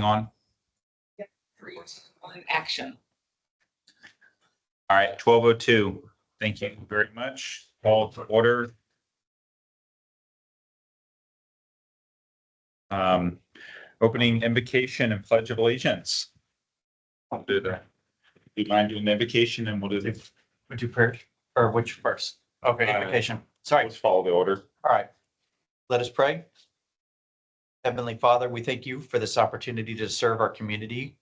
on? Three, one, action. All right, 12:02. Thank you very much. Call to order. Opening invocation and pledge of allegiance. I'll do the, do you mind doing the invocation and we'll do the, Would you pray or which first? Okay, invocation. Sorry. let's follow the order. All right. Let us pray. Heavenly Father, we thank you for this opportunity to serve our community.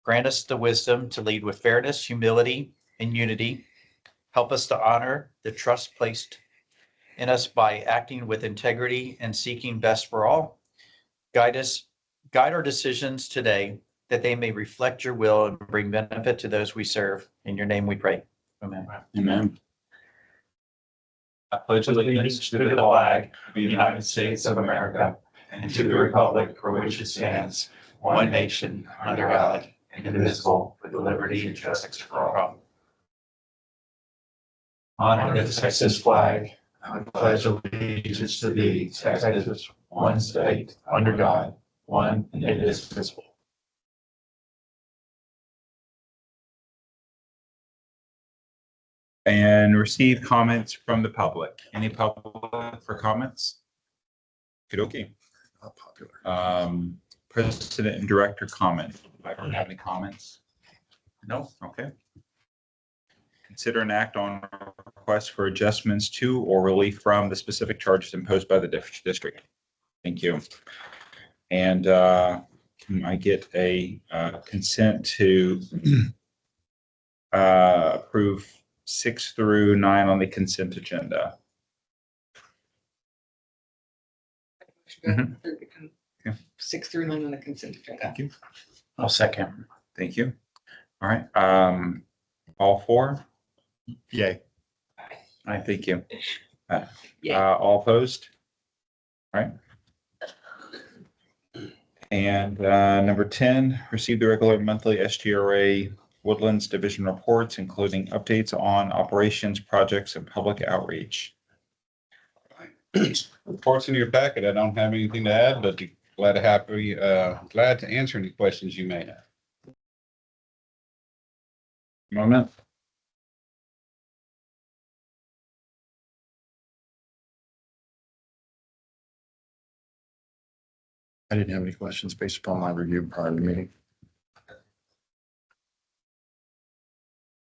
Grant us the wisdom to lead with fairness, humility, and unity. Help us to honor the trust placed in us by acting with integrity and seeking best for all. Guide our decisions today that they may reflect your will and bring benefit to those we serve. In your name we pray. Amen. Amen. I pledge allegiance to the flag of the United States of America and to the republic for which it stands, one nation, under God, indivisible, with liberty and justice for all. Honor the Texas flag. I pledge allegiance to thee, Texas, one state, under God, one and indivisible. And receive comments from the public. Any public for comments? Okay. Not popular. President and director comment. I don't have any comments. No, okay. Consider an act on request for adjustments to or relief from the specific charges imposed by the district. Thank you. And can I get a consent to approve 6 through 9 on the consent agenda? Mhm. Okay. 6 through 9 on the consent agenda. Thank you. I'll second. Thank you. All right. All 4? Yay. I thank you. Yeah. All opposed? All right. And number 10, receive the regular monthly SGRA Woodlands Division reports, including updates on operations, projects, and public outreach. Reports in your packet. I don't have anything to add, but glad to answer any questions you may have. Moment. I didn't have any questions based upon my review prior to the meeting.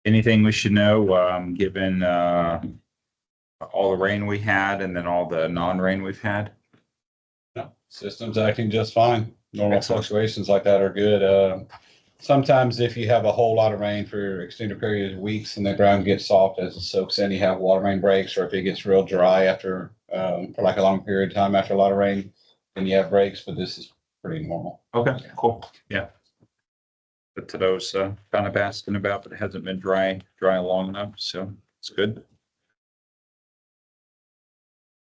Anything we should know, given all the rain we had and then all the non-rain we've had? No, system's acting just fine. Normal Excellent. fluctuations like that are good. Sometimes if you have a whole lot of rain for extended periods of weeks and the ground gets soft as it soaks in, you have water main breaks, or if it gets real dry after, for like a long period of time after a lot of rain, then you have breaks, but this is pretty normal. Okay, cool. Yeah. But to those kind of asking about, but it hasn't been dry long enough, so it's good.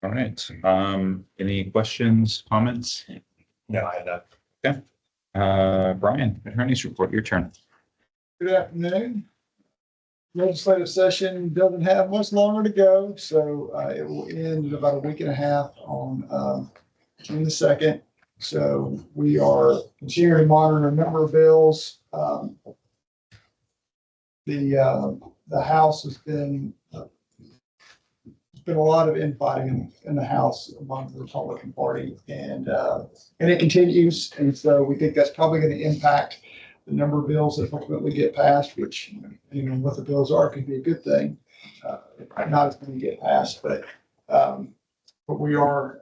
All right. Any questions, comments? No, I had that. Brian, attorney's report, your turn. Good afternoon. Legislative session doesn't have much longer to go, so it will end in about a week and a half on June the 2nd. So we are continuing to monitor a number of bills. The House has been there's been a lot of infighting in the House among the Republican Party, and it continues. And so we think that's probably going to impact the number of bills that ultimately get passed, which, depending on what the bills are, could be a good thing. Not as many get passed, but we are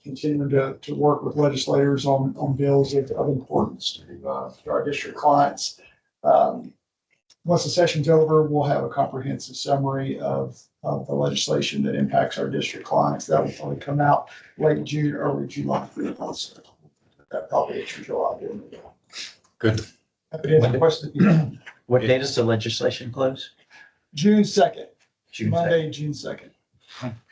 continuing to work with legislators on bills of importance to our district clients. Once the session's over, we'll have a comprehensive summary of the legislation that impacts our district clients. That will probably come out late June, early July. So that probably is July. Good. Any questions? What day does the legislation close? June 2nd, June 2nd. Monday, June 2nd.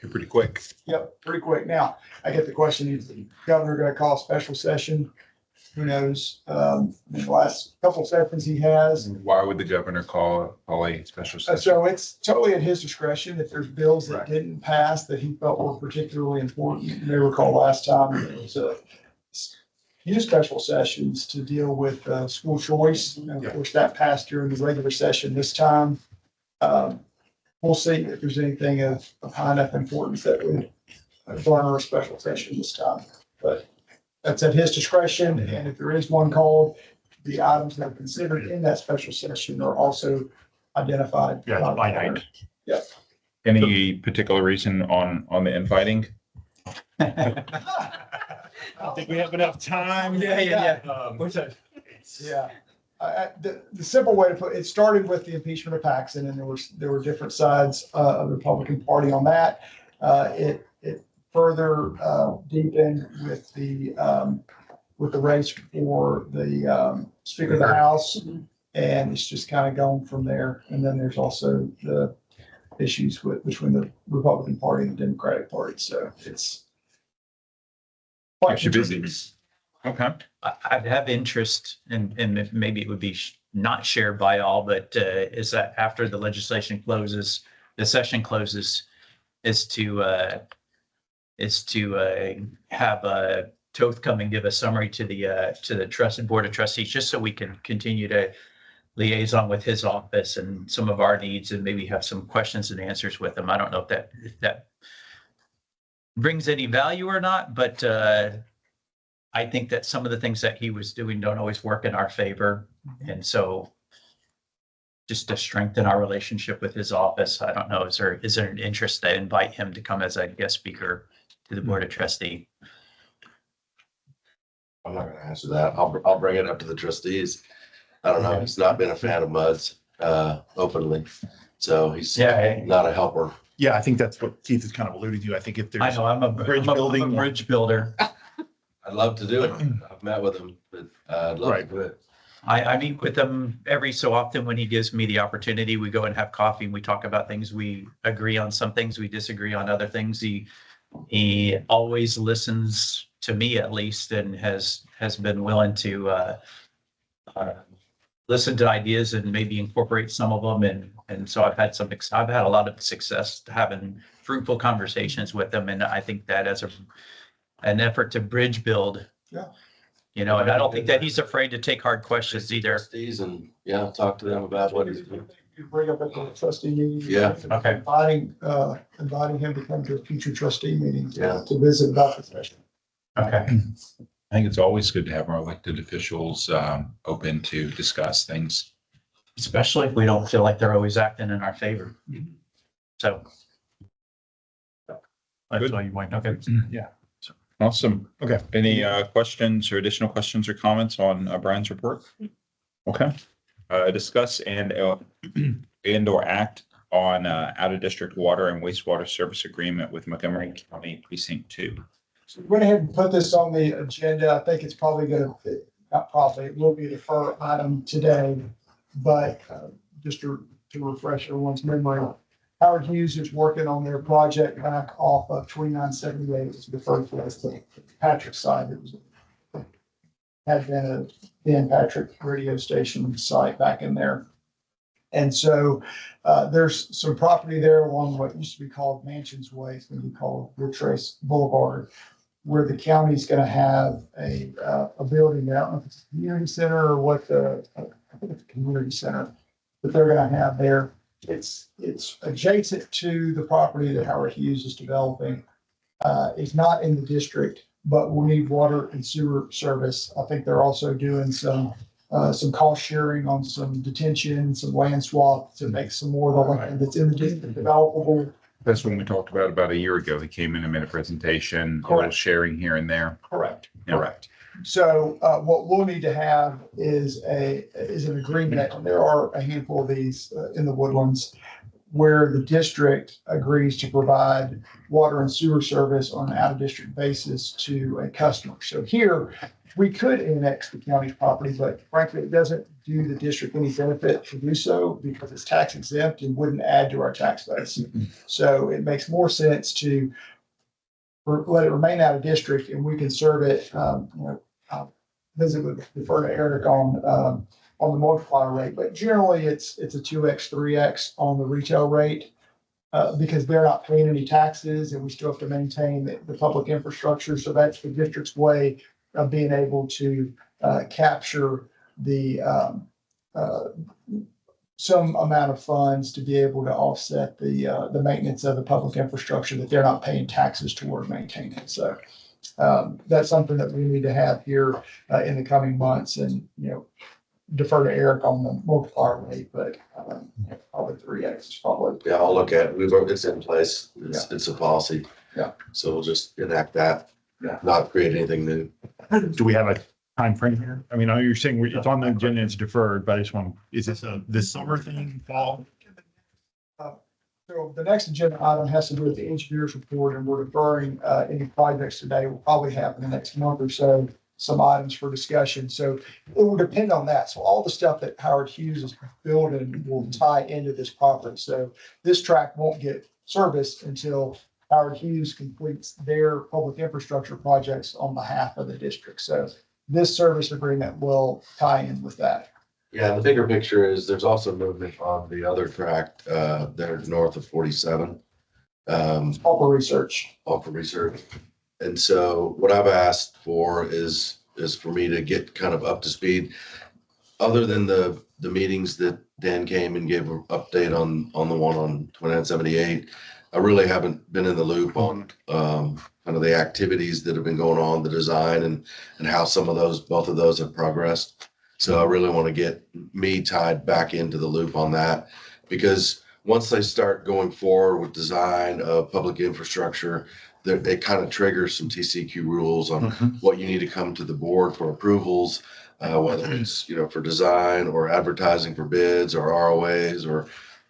You're pretty quick. Yep, pretty quick. Now, I get the question, is the governor going to call a special session? Who knows? In the last couple of sessions he has. Why would the governor call a special session? So it's totally at his discretion. If there's bills that Right. didn't pass that he felt were particularly important, you may recall last time it was use special sessions to deal with school choice. And of course, that passed during the regular session this time. We'll see if there's anything of high enough importance that would garner a special session this time. But that's at his discretion, and if there is one called, the items that are considered in that special session are also identified. Yeah, it's line item. Any particular reason on the inviting? I think we have enough time. Yeah. Yeah. The simple way to put it started with the impeachment of Paxton, and there were different sides of the Republican Party on that. It further deepened with the race for the Speaker of the House, and it's just kind of gone from there. And then there's also the issues between the Republican Party and the Democratic Party. So it's Keeps you busy. Okay. I'd have interest and if maybe it would be not shared by all, but is that after the legislation closes, the session closes, is to have Toth come and give a summary to the trust board of trustees, just so we can continue to liaison with his office and some of our needs, and maybe have some questions and answers with them. I don't know if that brings any value or not, but I think that some of the things that he was doing don't always work in our favor. And so just to strengthen our relationship with his office, I don't know, is there an interest to invite him to come as a guest speaker to the board of trustee? I'm not gonna answer that. I'll bring it up to the trustees. I don't know. He's not been a fan of MUDs, openly. So he's not a helper. Yeah, I think that's what Keith is kind of alluding to. I think if I there's, know I'm a Bridge I'm a building. bridge builder. I'd love to do it. I've met with him, but I'd love to Right. do it. I meet with him every so often when he gives me the opportunity. We go and have coffee and we talk about things. We agree on some things, we disagree on other things. He always listens to me, at least, and has been willing to listen to ideas and maybe incorporate some of them. And so I've had a lot of success having fruitful conversations with them. And I think that as an effort to bridge build. Yeah. You know, and I don't think that he's afraid to take hard questions either. Trustees and, yeah, talk to them about what he's doing. You bring up at the trustee meeting. Yeah. Okay. Inviting him to come to a future trustee meeting Yeah. to visit about the session. Okay. I think it's always good to have our elected officials open to discuss things. Especially if we don't feel like they're always acting in our favor. So. That's Good. why you might, okay. Awesome. Okay. Any questions or additional questions or comments on Brian's report? Okay. Discuss and or act on out of district water and wastewater service agreement with Montgomery County Precinct 2. So we went ahead and put this on the agenda. I think it's probably it will be a defer item today. But just to refresh everyone's memory, Howard Hughes is working on their project back off of 2978. It's deferred to the Patrick side. Had been a Dan Patrick radio station site back in there. And so there's some property there along what used to be called Mansions Way. It's going to be called Woodtrace Boulevard, where the county's going to have a building. I don't know if it's a community center or what I think it's a community center that they're going to have there. It's adjacent to the property that Howard Hughes is developing. It's not in the district, but we need water and sewer service. I think they're also doing some cost sharing on some detention, some land swap to make some more of the land that's in the district developable. That's when we talked about a year ago. He came in and made a presentation, a little Correct. sharing here and there. Correct. Yeah. Correct. So what we'll need to have is an agreement, and there are a handful of these in the Woodlands, where the district agrees to provide water and sewer service on an out-of-district basis to a customer. So here, we could annex the county's property, but frankly, it doesn't do the district any benefit to do so because it's tax exempt and wouldn't add to our tax base. So it makes more sense to let it remain out of district, and we can serve it, visit with defer to Eric on the multiplier rate, but generally it's a 2x, 3x on the retail rate. Because they're not paying any taxes and we still have to maintain the public infrastructure. So that's the district's way of being able to capture the some amount of funds to be able to offset the maintenance of the public infrastructure that they're not paying taxes toward maintaining. So that's something that we need to have here in the coming months, and defer to Eric on the multiplier rate, but probably 3x is probably. Yeah, I'll look at it. It's in place. It's a policy. Yeah. So we'll just enact that. Yeah. Not create anything new. Do we have a time frame here? I mean, I know you're saying it's on the agenda, it's deferred, but I just want, is this summer thing, fall? So the next agenda item has to do with the engineer's report, and we're deferring any projects today. We'll probably have in the next month or so some items for discussion. So it will depend on that. So all the stuff that Howard Hughes is building will tie into this property. So this track won't get serviced until Howard Hughes completes their public infrastructure projects on behalf of the district. So this service agreement will tie in with that. Yeah, the bigger picture is there's also movement on the other track, there north of 47. All for research. All for research. And so what I've asked for is for me to get kind of up to speed. Other than the meetings that Dan came and gave an update on the one on 2978, I really haven't been in the loop on kind of the activities that have been going on, the design and how both of those have progressed. So I really want to get me tied back into the loop on that, because once they start going forward with design of public infrastructure, it kind of triggers some TCEQ rules on what you need to come to the board for approvals, whether it's, for design or advertising for bids or ROAs or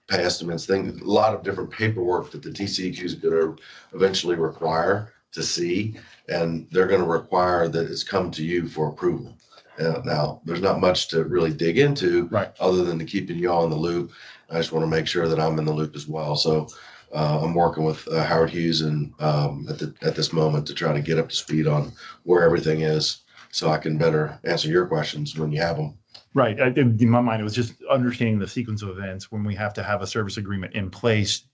pay estimates, a lot of different paperwork that the TCEQ is going to eventually require to see, and they're going to require that it's come to you for approval. Now, there's not much to really dig into, Right. other than to keeping you all in the loop. I just want to make sure that I'm in the loop as well. So I'm working with Howard Hughes and at this moment to try to get up to speed on where everything is, so I can better answer your questions when you have them. Right. In my mind, it was just understanding the sequence of events when we have to have a service agreement in place,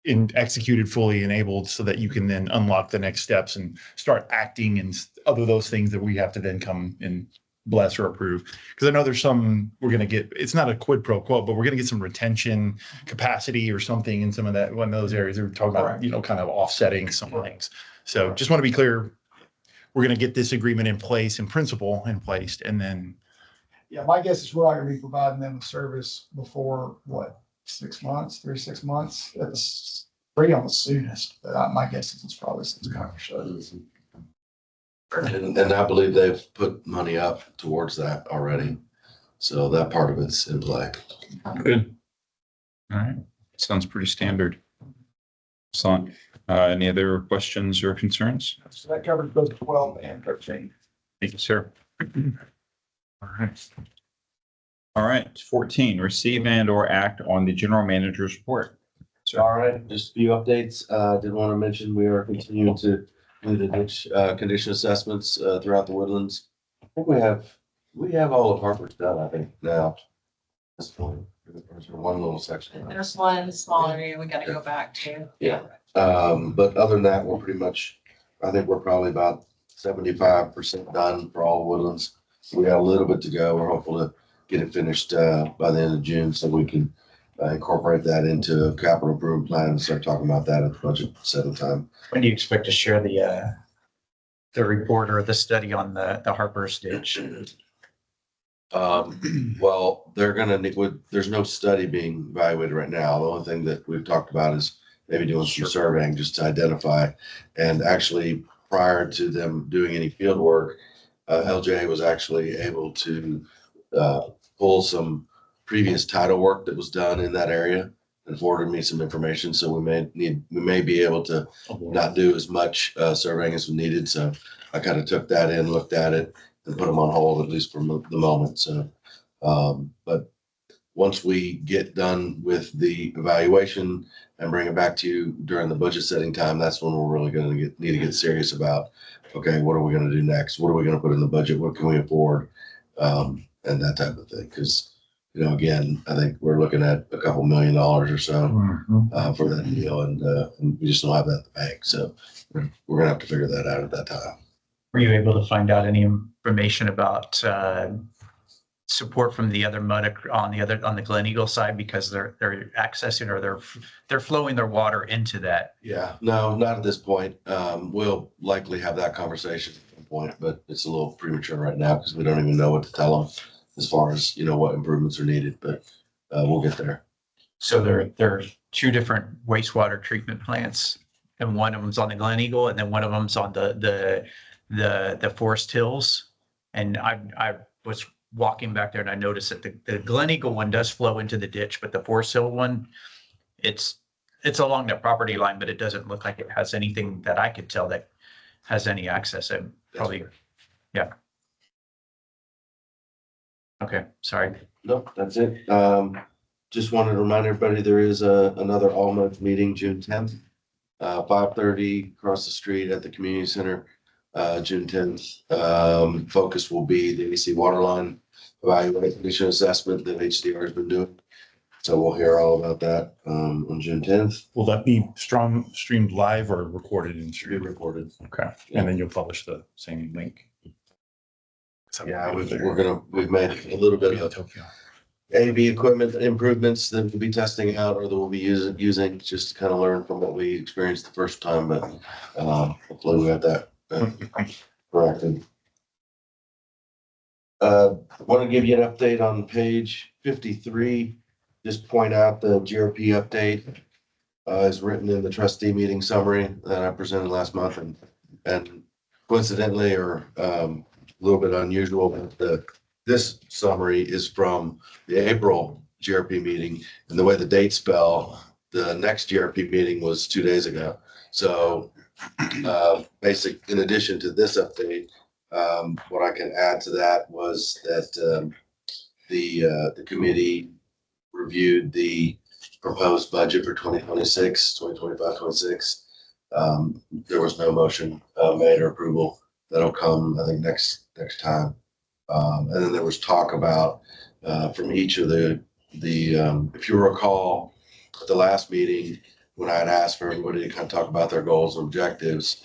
executed, fully enabled, so that you can then unlock the next steps and start acting and other those things that we have to then come and bless or approve. Because I know there's some, we're going to get, it's not a quid pro quo, but we're going to get some retention capacity or something in some of that, one of those areas. We're talking about, kind of offsetting some things. So just want to be clear, we're going to get this agreement in place, in principle in place, and then. Yeah, my guess is we're not gonna be providing them a service before, 6 months, 3 to 6 months. That's pretty on the soonest, but my guess is it's probably 6 months or so. And I believe they've put money up towards that already. So that part of it's in play. Good. All right. Sounds pretty standard. Excellent. Any other questions or concerns? So that covers both 12 and 13. Thank you, sir. All right. All right, 14, receive and or act on the general manager's report. All right, just a few updates. Did want to mention we are continuing to do the ditch condition assessments throughout the woodlands. I think we have all of Harper's done, I think, now. This point, there's one little section. There's one small area we gotta go back to. Yeah. But other than that, we're pretty much, I think we're probably about 75% done for all woodlands. We got a little bit to go. We're hopeful to get it finished by the end of June, so we can incorporate that into a capital improvement plan and start talking about that at the budget setting time. When do you expect to share the report or the study on the Harper's ditch? Well, they're gonna need, there's no study being evaluated right now. The only thing that we've talked about is maybe doing some surveying just to identify. And actually, prior to them doing any field work, LJ was actually able to pull some previous title work that was done in that area and forwarded me some information. So we may be able to not do as much surveying as we needed. So I kind of took that in, looked at it, and put them on hold, at least for the moment. So, but once we get done with the evaluation and bring it back to you during the budget setting time, that's when we're really going to need to get serious about, okay, what are we going to do next? What are we going to put in the budget? What can we afford? And that type of thing. Because, again, I think we're looking at a couple $1 million or so for that deal, and we just don't have that in the bank. So we're going to have to figure that out at that time. Were you able to find out any information about support from the other on the Glen Eagle side because they're accessing or they're flowing their water into that? Yeah, no, not at this point. We'll likely have that conversation at some point, but it's a little premature right now because we don't even know what to tell them as far as, what improvements are needed, but we'll get there. So there are two different wastewater treatment plants, and one of them's on the Glen Eagle, and then one of them's on the Forest Hills. And I was walking back there and I noticed that the Glen Eagle one does flow into the ditch, but the Forest Hill one, it's along the property line, but it doesn't look like it has anything that I could tell that has any access. And probably, yeah. Okay, sorry. Nope, that's it. Just wanted to remind everybody, there is another all-month meeting, June 10th, 5:30 across the street at the community center, June 10th. Focus will be the AC water line evaluation condition assessment that HDR has been doing. So we'll hear all about that on June 10th. Will that be streamed live or recorded and Should be streamed? recorded. Okay, and then you'll publish the same link. Yeah, we've made a little bit of Tokyo. AV equipment improvements that we'll be testing out or that we'll be using just to kind of learn from what we experienced the first time, but hopefully we have that corrected. Want to give you an update on page 53. Just point out the GRP update is written in the trustee meeting summary that I presented last month, and coincidentally, or a little bit unusual, but this summary is from the April GRP meeting, and the way the dates fell, the next GRP meeting was 2 days ago. So in addition to this update, what I can add to that was that the committee reviewed the proposed budget for 2025-26. There was no motion made or approval. That'll come, I think, next time. And then there was talk about from each of the if you recall at the last meeting when I had asked for everybody to kind of talk about their goals and objectives,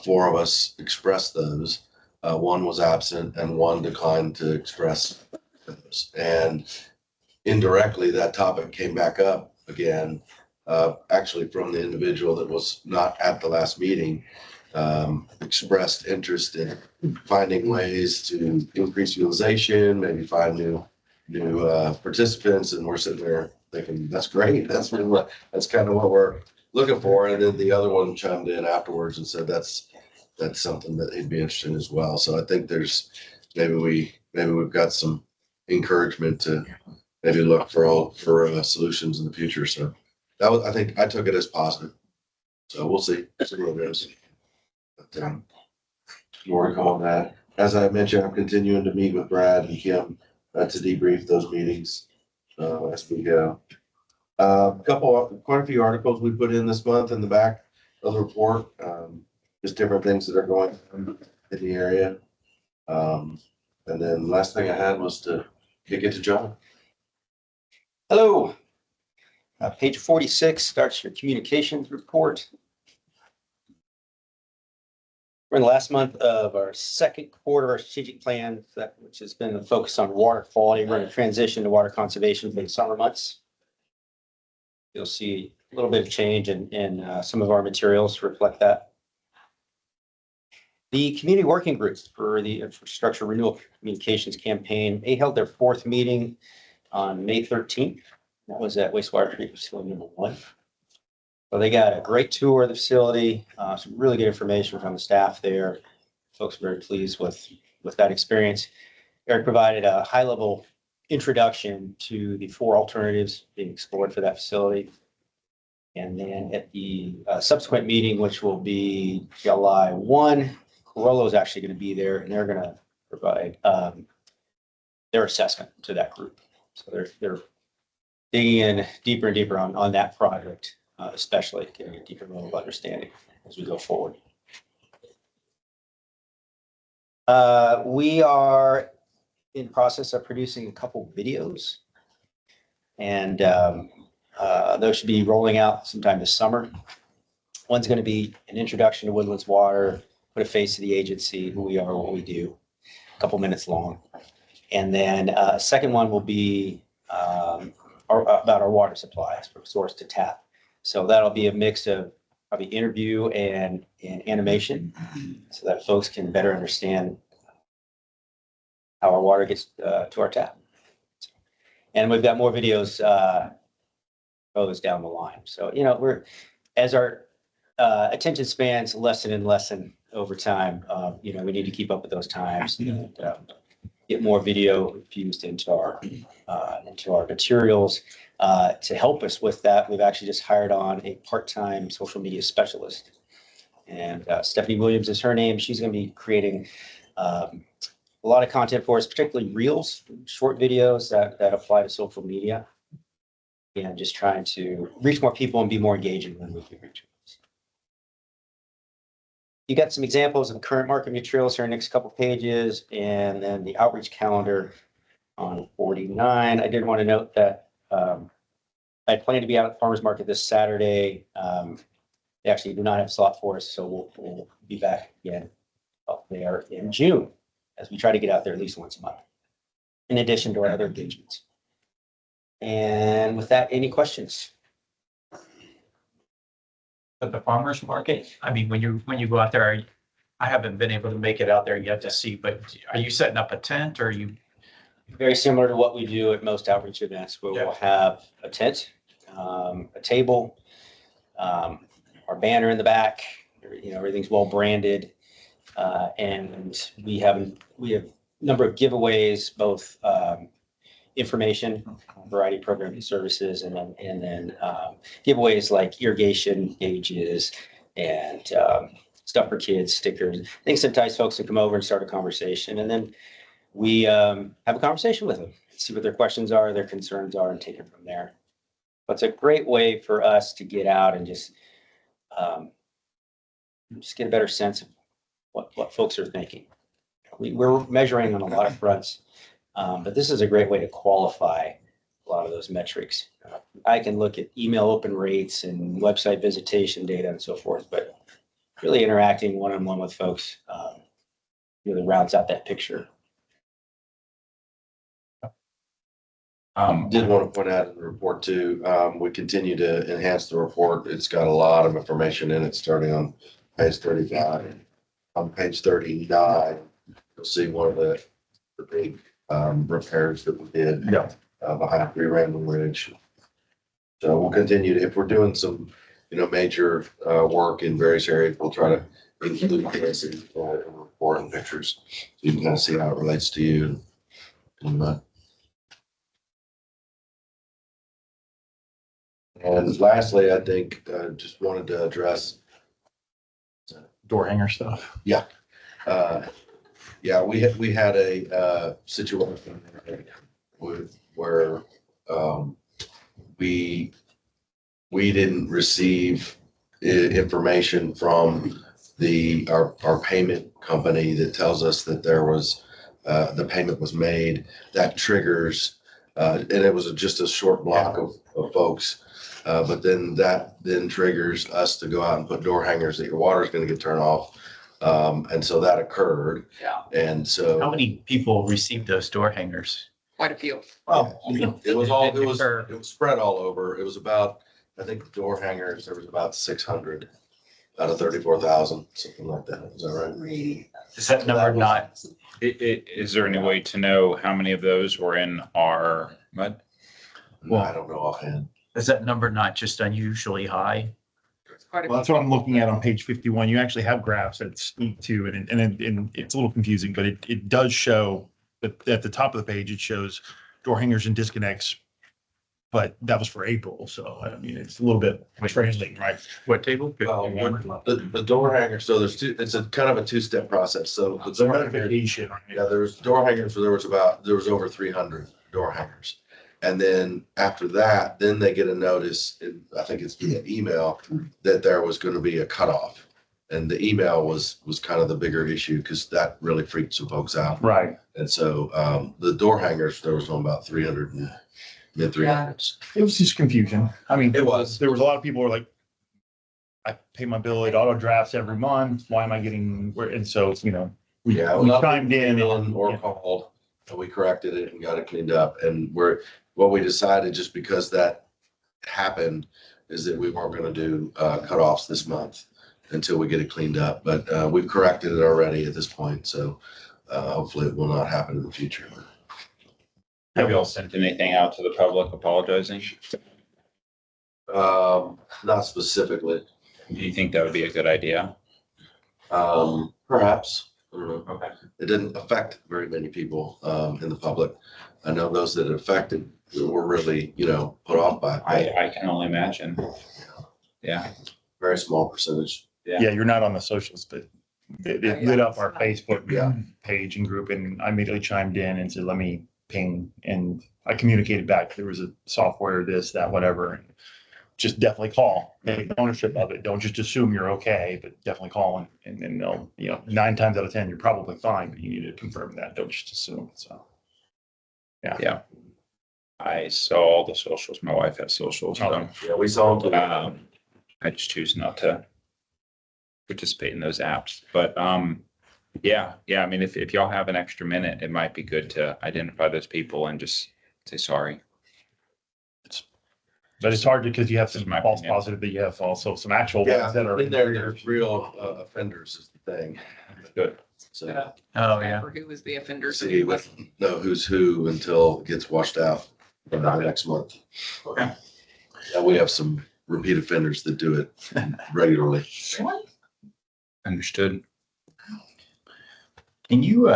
4 of us expressed those. One was absent and one declined to express those. And indirectly, that topic came back up again, actually from the individual that was not at the last meeting, expressed interest in finding ways to increase utilization, maybe find new participants, and we're sitting there thinking, that's great. That's kind of what we're looking for. And then the other one chimed in afterwards and said that's something that he'd be interested in as well. So I think there's maybe we've got some encouragement to maybe look for solutions in the future. So that was, I think I took it as positive. So we'll see where it goes. But more to come on that. As I mentioned, I'm continuing to meet with Brad and Kim to debrief those meetings as we go. Quite a few articles we put in this month in the back of the report. Just different things that are going on in the area. And then last thing I had was to kick it to John. Hello. Page 46 starts your communications report. We're in the last month of our second quarter, our strategic plan, which has been a focus on water quality. We're going to transition to water conservation for the summer months. You'll see a little bit of change in some of our materials to reflect that. The community working groups for the infrastructure renewal communications campaign, they held their 4th meeting on May 13th. That was at wastewater treatment facility number 1. So they got a great tour of the facility, some really good information from the staff there. Folks are very pleased with that experience. Eric provided a high-level introduction to the 4 alternatives being explored for that facility. And then at the subsequent meeting, which will be July 1, Corollo is actually going to be there, and they're going to provide their assessment to that group. So they're digging in deeper and deeper on that project, especially getting a deeper level of understanding as we go forward. We are in the process of producing a couple videos, and those should be rolling out sometime this summer. One's going to be an introduction to Woodlands Water, put a face to the agency, who we are, what we do, a couple minutes long. And then second one will be about our water supplies from source to tap. So that'll be a mix of probably interview and animation so that folks can better understand how our water gets to our tap. And we've got more videos goes down the line. So, you know, we're, as our attention spans lessen and lessen over time, you know, we need to keep up with those times and get more video infused into our materials. To help us with that, we've actually just hired on a part-time social media specialist. And Stephanie Williams is her name. She's going to be creating a lot of content for us, particularly reels, short videos that apply to social media. And just trying to reach more people and be more engaging when we can reach them. You got some examples of current market materials here in the next couple pages, and then the outreach calendar on 49. I did want to note that I plan to be out at the farmers market this Saturday. They actually do not have a slot for us, so we'll be back again up there in June as we try to get out there at least once a month, in addition to our other engagements. And with that, any questions? At the farmer's market, I mean, when you go out there, I haven't been able to make it out there yet to see, but are you setting up a tent or are you? Very similar to what we do at most outreach events, where we'll have a tent, a table, our banner in the back, you know, everything's well branded. And we have a number of giveaways, both information, variety of programming services, and then giveaways like irrigation gauges and stuff for kids, stickers, things that entice folks to come over and start a conversation. And then we have a conversation with them, see what their questions are, their concerns are, and take it from there. But it's a great way for us to get out and just get a better sense of what folks are thinking. We're measuring on a lot of fronts. But this is a great way to qualify a lot of those metrics. I can look at email open rates and website visitation data and so forth, but really interacting one-on-one with folks really rounds out that picture. Did want to point out in the report too, we continue to enhance the report. It's got a lot of information in it, starting on page 35. On page 39, you'll see one of the big repairs that we did behind Three Random Ridge. So we'll continue to, if we're doing some, you know, major work in various areas, we'll try to include this in the report and pictures, so you can kind of see how it relates to you. And lastly, I think just wanted to address Door hanger stuff. Yeah, we had a situation where we didn't receive information from our payment company that tells us that there was the payment was made. That triggers and it was just a short block of folks. But then that triggers us to go out and put door hangers that your water is going to get turned off. And so that occurred. Yeah. And so How many people received those door hangers? Quite a few. Well, it was spread all over. It was about, I think the door hangers, there was about 600 out of 34,000, something like that. Is that right? Is that number not? Is there any way to know how many of those were in our mud? Well, I don't know offhand. Is that number not just unusually high? Quite a Well, that's what I'm looking at on page 51. You actually have graphs that speak to it, and it's a little confusing, but it does show that at the top of the page, it shows door hangers and disconnects, but that was for April. So, I mean, it's a little bit frustrating, right? What table? The door hangers, so there's it's a kind of a two-step process. So the door hangers, Notification, right? yeah, there's door hangers where there was over 300 door hangers. And then after that, then they get a notice, I think it's via email, that there was going to be a cutoff. And the email was kind of the bigger issue because that really freaked some folks out. Right. And so the door hangers, there was about 300 and mid 300s. It was just confusion. I mean, It was. there was a lot of people who were like, I pay my bill, it auto drafts every month. Why am I getting, where, and so, you know, we Yeah, we well, chimed in or and, called, and we corrected it and got it cleaned up. And what we decided, just because that happened, is that we weren't gonna do cutoffs this month until we get it cleaned up. But we've corrected it already at this point, so hopefully it will not happen in the future. Have you all sent anything out to the public apologizing? Not specifically, Do you think that would be a good idea? perhaps. I don't know. Okay. It didn't affect very many people in the public. I know those that it affected were really, put off by it. I can only imagine. Yeah. Very small percentage. yeah, you're not on the socials, but it lit up our Facebook Yeah. page and group, and I immediately chimed in and said, let me ping, and I communicated back, there was a software, this, that, whatever. And just definitely call, take ownership of it. Don't just assume you're okay, but definitely call and then they'll, 9 times out of 10, you're probably fine, but you need to confirm that. Don't just assume. So. Yeah. I saw all the socials. My wife has socials. So, Yeah, we saw them. I just choose not to participate in those apps. But yeah. I mean, if y'all have an extra minute, it might be good to identify those people and just say sorry. But it's hard because you have some Just my false opinion. positive, but you have also some actual Yeah, ones that are. in there, there's real offenders is the thing. Good. So Oh, yeah. For who was the offender? so see, who we wasn't. know who's who until it gets washed out next month. Okay. Yeah, we have some repeat offenders that do it regularly. Understood. Can you,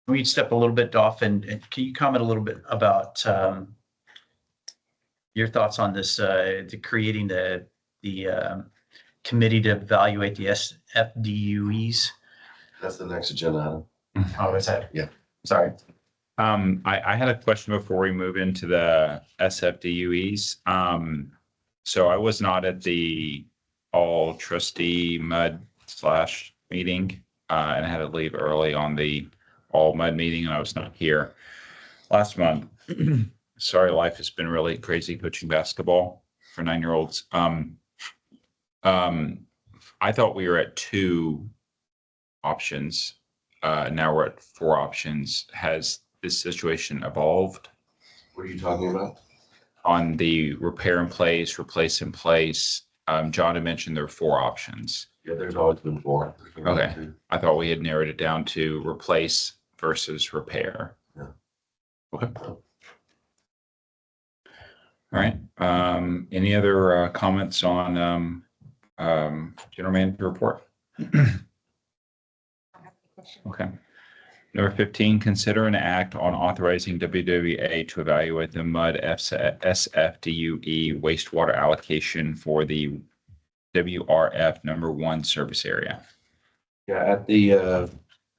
we step a little bit off and can you comment a little bit about your thoughts on this, creating the committee to evaluate the SFDUEs? That's the next agenda item. Oh, is that? Yeah. Sorry. I had a question before we move into the SFDUEs. So I was not at the all trustee MUD / meeting, and I had to leave early on the all MUD meeting, and I was not here last month. Sorry, life has been really crazy coaching basketball for 9-year-olds. I thought we were at 2 options. Now we're at 4 options. Has this situation evolved What are you talking about? on the repair in place, replace in place? John had mentioned there are 4 options. Yeah, there's always been 4. Okay. I thought we had narrowed it down to replace versus repair. Yeah. Okay. All right. Any other comments on general manager report? Okay. Number 15, consider an act on authorizing WWA to evaluate the MUD SFDUE wastewater allocation for the WRF number 1 service area. Yeah, at the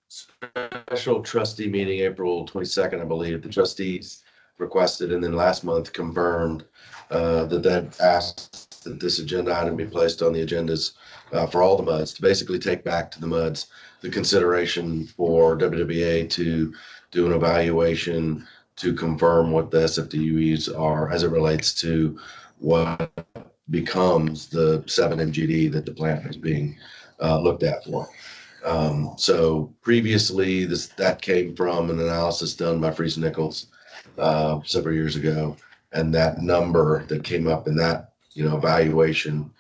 special trustee meeting, April 22nd, I believe, the trustees requested and then last month confirmed that asked that this agenda item be placed on the agendas for all the MUDs to basically take back to the MUDs the consideration for WWA to do an evaluation to confirm what the SFDUEs are as it relates to what becomes the 7 MGD that the plant is being looked at for. So previously that came from an analysis done by Freese Nichols several years ago. And that number that came up in that, evaluation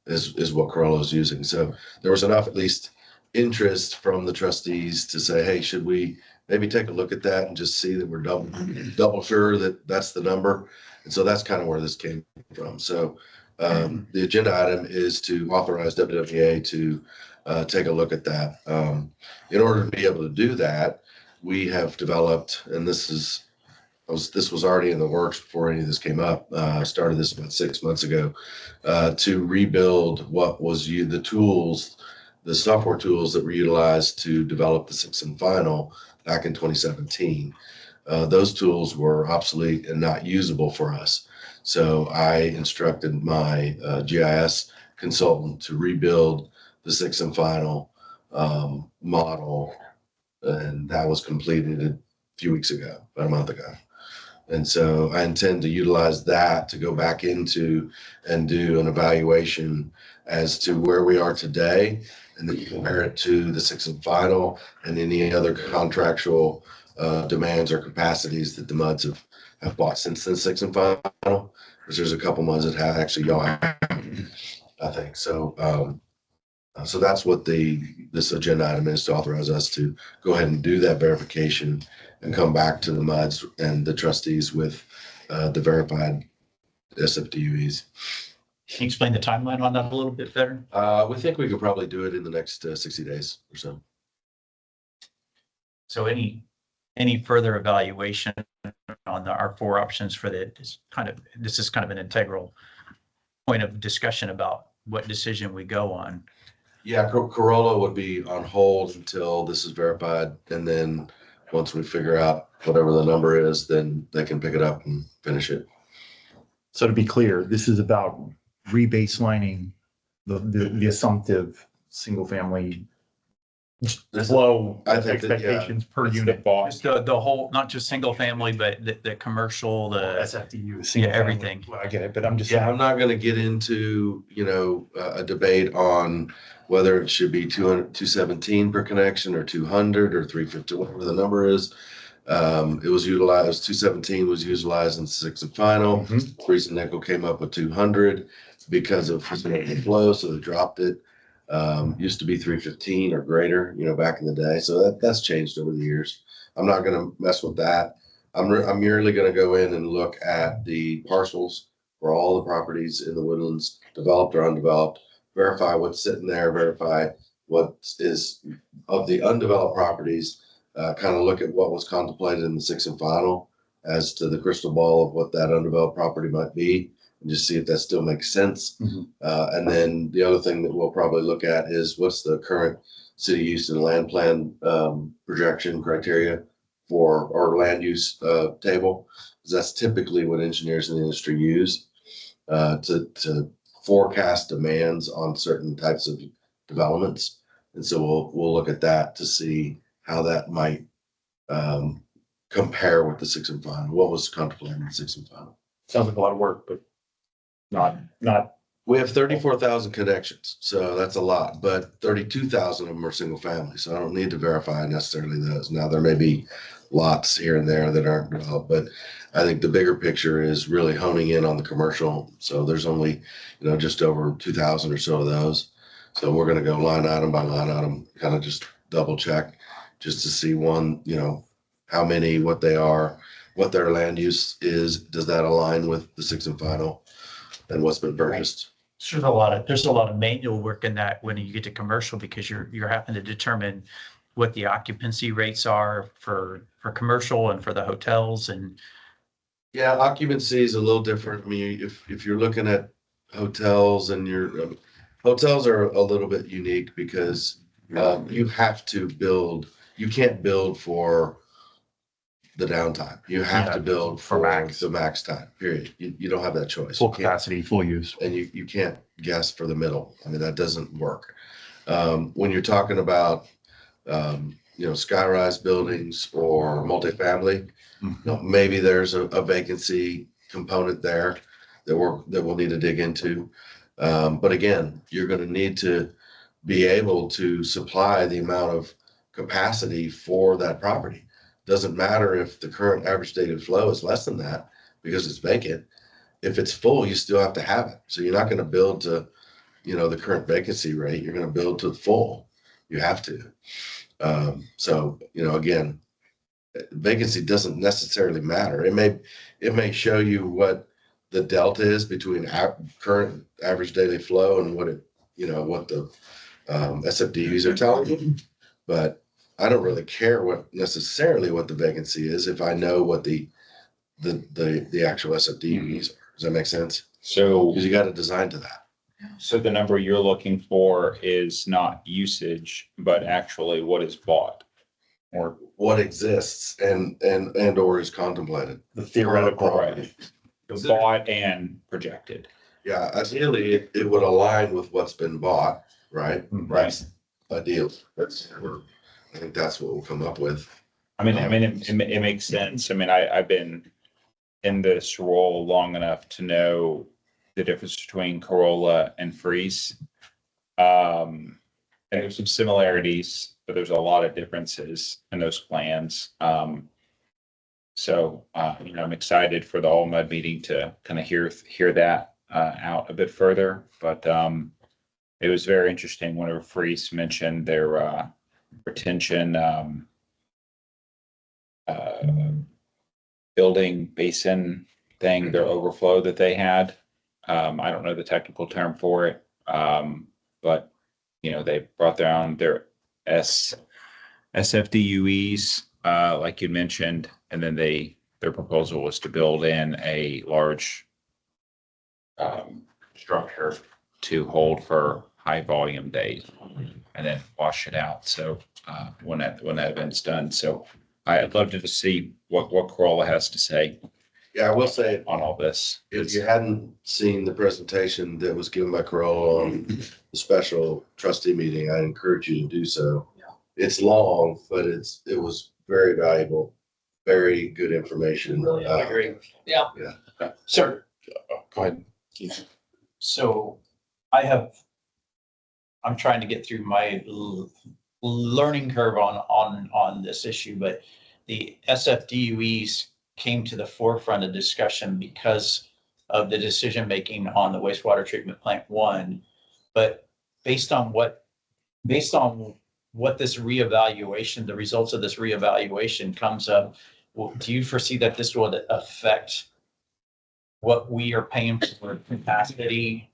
is what Corello is using. So there was enough, at least, interest from the trustees to say, hey, should we maybe take a look at that and just see that we're double sure that that's the number? And so that's kind of where this came from. So the agenda item is to authorize WWA to take a look at that. In order to be able to do that, we have developed, and this was already in the works before any of this came up. Started this about 6 months ago to rebuild what was the tools, the software tools that were utilized to develop the 6 and final back in 2017. Those tools were obsolete and not usable for us. So I instructed my GIS consultant to rebuild the 6 and final model, and that was completed a few weeks ago, about a month ago. And so I intend to utilize that to go back into and do an evaluation as to where we are today, and then compare it to the sixth and final and any other contractual demands or capacities that the MUDs have bought since the sixth and final. Because there's a couple MUDs that have actually, y'all have, I think. So so that's what this agenda item is, to authorize us to go ahead and do that verification and come back to the MUDs and the trustees with the verified SFDUEs. Can you explain the timeline on that a little bit better? We think we could probably do it in the next 60 days or so. So any further evaluation on our four options for this is kind of an integral point of discussion about what decision we go on. Yeah, Corolla would be on hold until this is verified, and then once we figure out whatever the number is, then they can pick it up and finish it. So to be clear, this is about rebaselining the assumptive single family flow I think that, yeah. expectations per It's the unit. bond. Just the whole, not just single family, but the commercial, the, SFDU, single yeah, family. everything. Well, I get it, but I'm just Yeah, saying, I'm not gonna get into, a debate on whether it should be 217 per connection or 200 or 350, whatever the number is. It was utilized, 217 was utilized in sixth and final. Mhm. Reese and Nickel came up with 200 because of flow, so they dropped it. Used to be 315 or greater, back in the day. So that's changed over the years. I'm not gonna mess with that. I'm merely gonna go in and look at the parcels for all the properties in the Woodlands, developed or undeveloped, verify what's sitting there, verify what is of the undeveloped properties, kind of look at what was contemplated in the sixth and final as to the crystal ball of what that undeveloped property might be, and just see if that still makes sense. Mhm. And then the other thing that we'll probably look at is what's the current city use and land plan projection criteria for our land use table. Because that's typically what engineers in the industry use to forecast demands on certain types of developments. And so we'll look at that to see how that might compare with the sixth and final, what was contemplated in the sixth and final. sounds like a lot of work, but not, We have 34,000 connections, so that's a lot, but 32,000 of them are single family, so I don't need to verify necessarily those. Now, there may be lots here and there that aren't developed, but I think the bigger picture is really honing in on the commercial. So there's only, just over 2,000 or so of those. So we're gonna go line item by line item, kind of just double check, just to see how many, what they are, what their land use is, does that align with the sixth and final, and what's been purchased? There's a lot of manual work in that when you get to commercial, because you're having to determine what the occupancy rates are for commercial and for the hotels and. Yeah, occupancy is a little different. I mean, if you're looking at hotels and hotels are a little bit unique because you have to build, you can't build for the downtime. You have Yeah, to build for for max. the max time, period. You don't have that choice. full You can't- capacity, full use. And you can't guess for the middle. I mean, that doesn't work. When you're talking about, skyrise buildings or multifamily, maybe there's a vacancy component there that we'll need to dig into. But again, you're gonna need to be able to supply the amount of capacity for that property. Doesn't matter if the current average daily flow is less than that because it's vacant. If it's full, you still have to have it. So you're not gonna build to, the current vacancy rate. You're gonna build to full. You have to. So, again, vacancy doesn't necessarily matter. It may show you what the delta is between current average daily flow and what the SFDUs are telling you. But I don't really care what the vacancy is if I know what the actual SFDUs are. Does that make sense? So, Because you got to design to that. so the number you're looking for is not usage, but actually what is bought or What exists and or is contemplated. The theoretical. Right. bought and projected. Yeah, ideally, it would align with what's been bought, right? Right. That's ideal. I think that's what we'll come up with. I mean, it makes sense. I mean, I've been in this role long enough to know the difference between Corolla and Freeze. And there's some similarities, but there's a lot of differences in those plans. So, I'm excited for the All Mud meeting to kind of hear that out a bit further. But it was very interesting whenever Freeze mentioned their retention building basin thing, their overflow that they had. I don't know the technical term for it, but they brought down their SFDUEs, like you mentioned, and then their proposal was to build in a large structure to hold for high volume days and then wash it out. So when that event's done, so I'd love to see what Corolla has to say Yeah, I will say, on all this. if you hadn't seen the presentation that was given by Corolla on the special trustee meeting, I encourage you to do so. It's long, but it was very valuable, very good information. I agree. Yeah. Yeah. So, Go ahead. so I'm trying to get through my learning curve on this issue, but the SFDUEs came to the forefront of discussion because of the decision-making on the wastewater treatment plant 1. But based on what this reevaluation, the results of this reevaluation comes up, do you foresee that this will affect what we are paying for capacity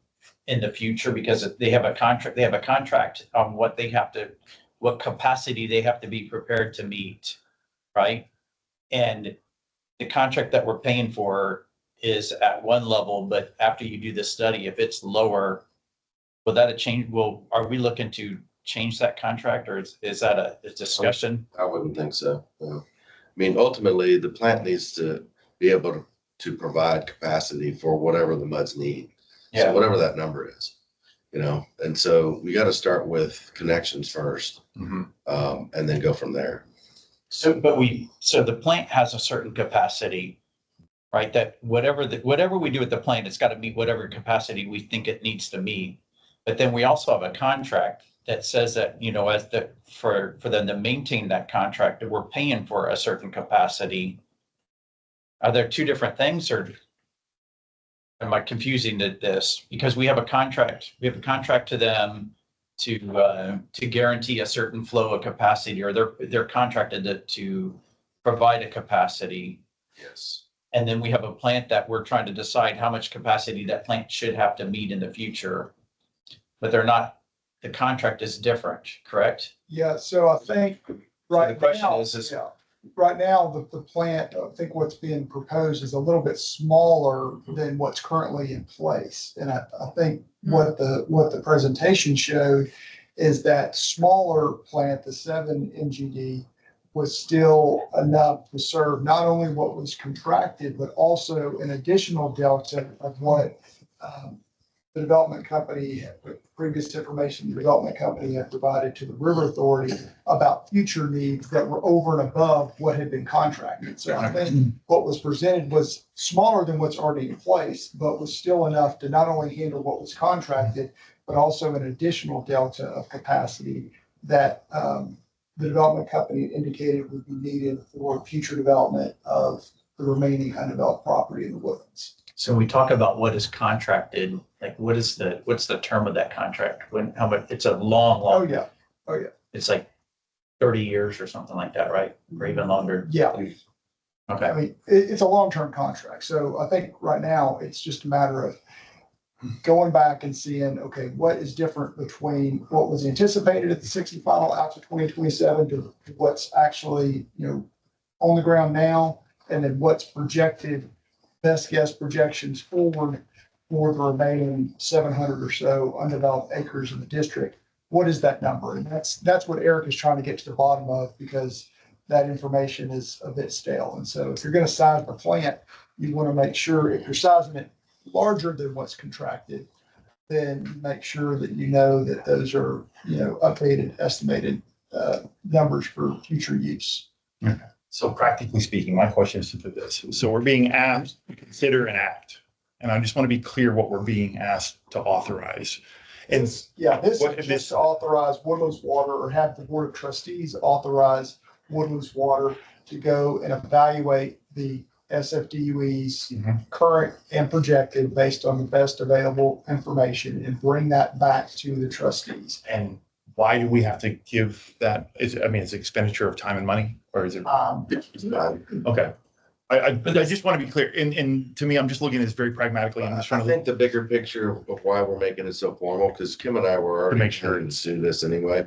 in the future? Because they have a contract on what capacity they have to be prepared to meet, right? And the contract that we're paying for is at one level, but after you do the study, if it's lower, will that change? Are we looking to change that contract, or is that a discussion? I wouldn't think so. No. I mean, ultimately, the plant needs to be able to provide capacity for whatever the MUDs need. So whatever that number is, and so we got to start with connections first, and then go from there. So the plant has a certain capacity, right? That whatever we do at the plant, it's got to meet whatever capacity we think it needs to meet. But then we also have a contract that says that, for them to maintain that contract, that we're paying for a certain capacity. Are there two different things, or am I confusing this? Because we have a contract to them to guarantee a certain flow of capacity, or they're contracted to provide a capacity. Yes. And then we have a plant that we're trying to decide how much capacity that plant should have to meet in the future. But the contract is different, correct? Yeah, so I think right the question now, is- yeah, right now, the plant, I think what's being proposed is a little bit smaller than what's currently in place. And I think what the presentation showed is that smaller plant, the 7 MGD, was still enough to serve not only what was contracted, but also an additional delta of what the development company, previous information, the development company had provided to the River Authority about future needs that were over and above what had been contracted. So I think what was presented was smaller than what's already in place, but was still enough to not only handle what was contracted, but also an additional delta of capacity that the development company indicated would be needed for future development of the remaining undeveloped property in the Woodlands. So we talk about what is contracted, like what's the term of that contract? How much, it's a long, Oh, yeah. Oh, yeah. it's like 30 years or something like that, right? Or even longer. Yeah. I Okay. mean, it's a long-term contract. So I think right now it's just a matter of going back and seeing, okay, what is different between what was anticipated at the 60 final out to 2027 to what's actually, on the ground now, and then what's projected, best guess projections forward for the remaining 700 or so undeveloped acres in the district. What is that number? And that's what Eric is trying to get to the bottom of, because that information is a bit stale. And so if you're going to size the plant, you want to make sure if you're sizing it larger than what's contracted, then make sure that that those are, updated, estimated numbers for future use. So practically speaking, my question is for this. So we're being asked to consider an act. And I just want to be clear what we're being asked to authorize. And Yeah, this What is if just this- to authorize Woodlands Water or have the Board of Trustees authorize Woodlands Water to go and evaluate the SFDUE's Mhm. current and projected based on the best available information and bring that back to the trustees. and why do we have to give that? Is it, I mean, it's expenditure of time and money, or is it? Okay. I just want to be clear. And to me, I'm just looking at this very pragmatically. I'm just I trying to. think the bigger picture of why we're making it so formal, because Kim and I were already make sure. trying to do this anyway.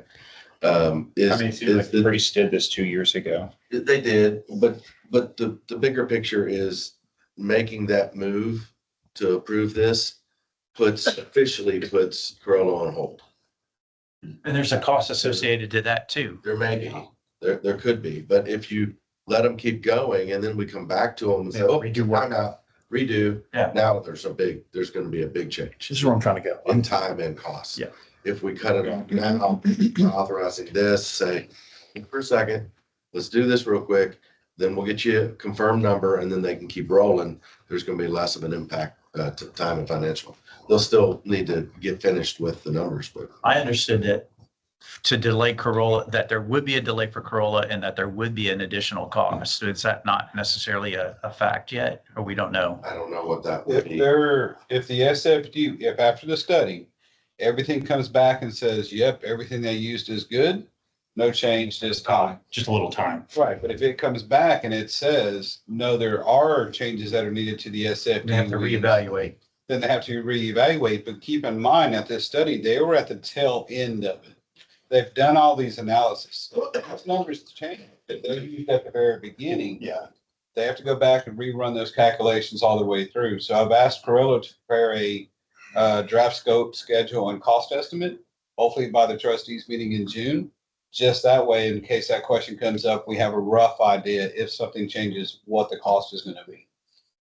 Is, I mean, it seems like is Priest did this 2 years ago. they did, but the bigger picture is making that move to approve this officially puts Corolla on hold. And there's a cost associated to that too. There may be, there could be, but if you let them keep going and then we come back to them and say, Yeah, oh, redo work. time out, redo. Yeah. Now there's gonna be a big change This is where I'm trying to go. in time and cost. Yeah. If we cut it off now, authorizing this, say, for a second, let's do this real quick, then we'll get you a confirmed number and then they can keep rolling. There's gonna be less of an impact to time and financial. They'll still need to get finished with the numbers, but I understood that to delay Corolla, that there would be a delay for Corolla and that there would be an additional cost. So is that not necessarily a fact yet, or we don't know? I don't know what that would If be. if the SFD, if after the study, everything comes back and says, yep, everything they used is good, no change this time. Just a little time. Right, but if it comes back and it says, no, there are changes that are needed to the SFD. We have to reevaluate. Then they have to reevaluate, but keep in mind at this study, they were at the tail end of it. They've done all these analysis. Those numbers change, but they're used at the very beginning. Yeah. They have to go back and rerun those calculations all the way through. So I've asked Corolla to prepare a draft scope, schedule, and cost estimate, hopefully by the trustees meeting in June. Just that way, in case that question comes up, we have a rough idea if something changes, what the cost is going to be.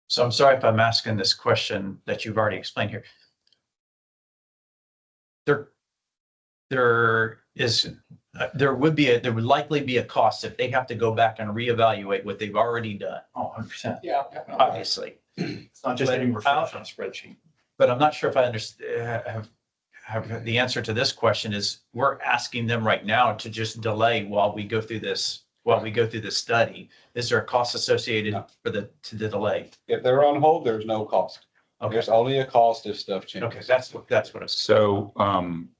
So I'm sorry if I'm asking this question that you've already explained here. There would likely be a cost if they have to go back and reevaluate what they've already done, Oh, 100%. Yeah. obviously. It's not just But getting how- refreshed on a spreadsheet. But I'm not sure if I understand, have the answer to this question is, we're asking them right now to just delay while we go through this study. Is there a cost associated No. to the delay? If they're on hold, there's no cost. Okay, There's only a cost if stuff changes. okay, that's what it's. So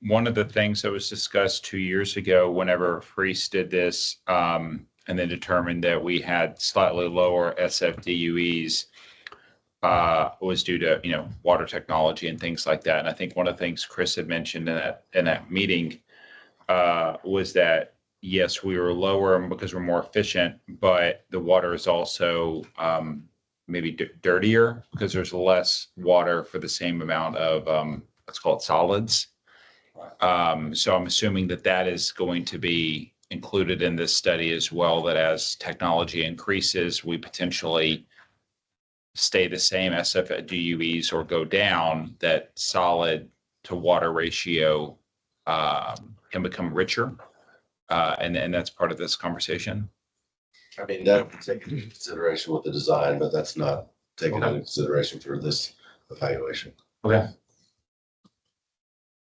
one of the things that was discussed 2 years ago, whenever Priest did this, and then determined that we had slightly lower SFDUEs, was due to, water technology and things like that. And I think one of the things Chris had mentioned in that meeting was that, yes, we were lower because we're more efficient, but the water is also maybe dirtier because there's less water for the same amount of, let's call it solids. So I'm assuming that is going to be included in this study as well, that as technology increases, we potentially stay the same SFDUEs or go down, that solid to water ratio can become richer. And that's part of this conversation. I mean, that would take into consideration with the design, but that's not taken into consideration for this evaluation. Okay.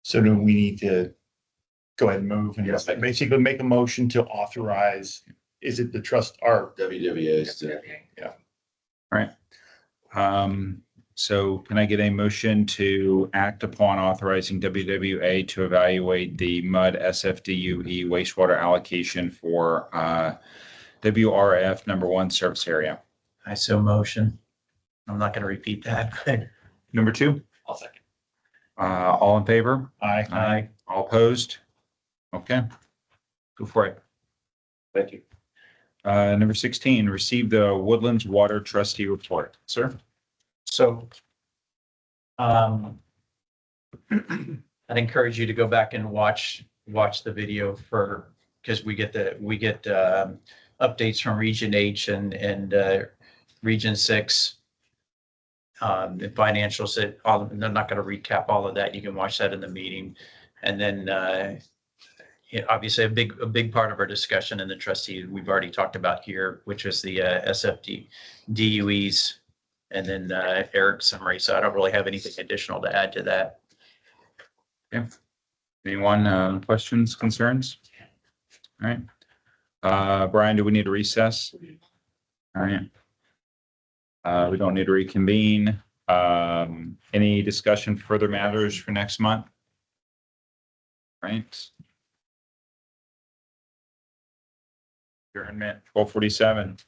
So do we need to go ahead and move and Yes. basically make a motion to authorize, is it the trust, our, WWA's to So can I get a motion to act upon authorizing WWA to evaluate the MUD SFDUE wastewater allocation for WRF #1 service area? I so motion. I'm not going to repeat that. Number 2, I'll second. all in favor? I, All opposed? Okay, go for it. Thank you. Number 16, receive the Woodlands Water Trustee Report. Sir? So I'd encourage you to go back and watch the video because we get updates from Region H and Region 6. The financials, I'm not going to recap all of that. You can watch that in the meeting. And then obviously a big part of our discussion and the trustee we've already talked about here, which is the SFD DUEs and then Eric's summary. So I don't really have anything additional to add to that. Anyone, questions, concerns? All right. Brian, do we need to recess? All right. We don't need to reconvene. Any discussion further matters for next month? Right. Adjournment 12:47.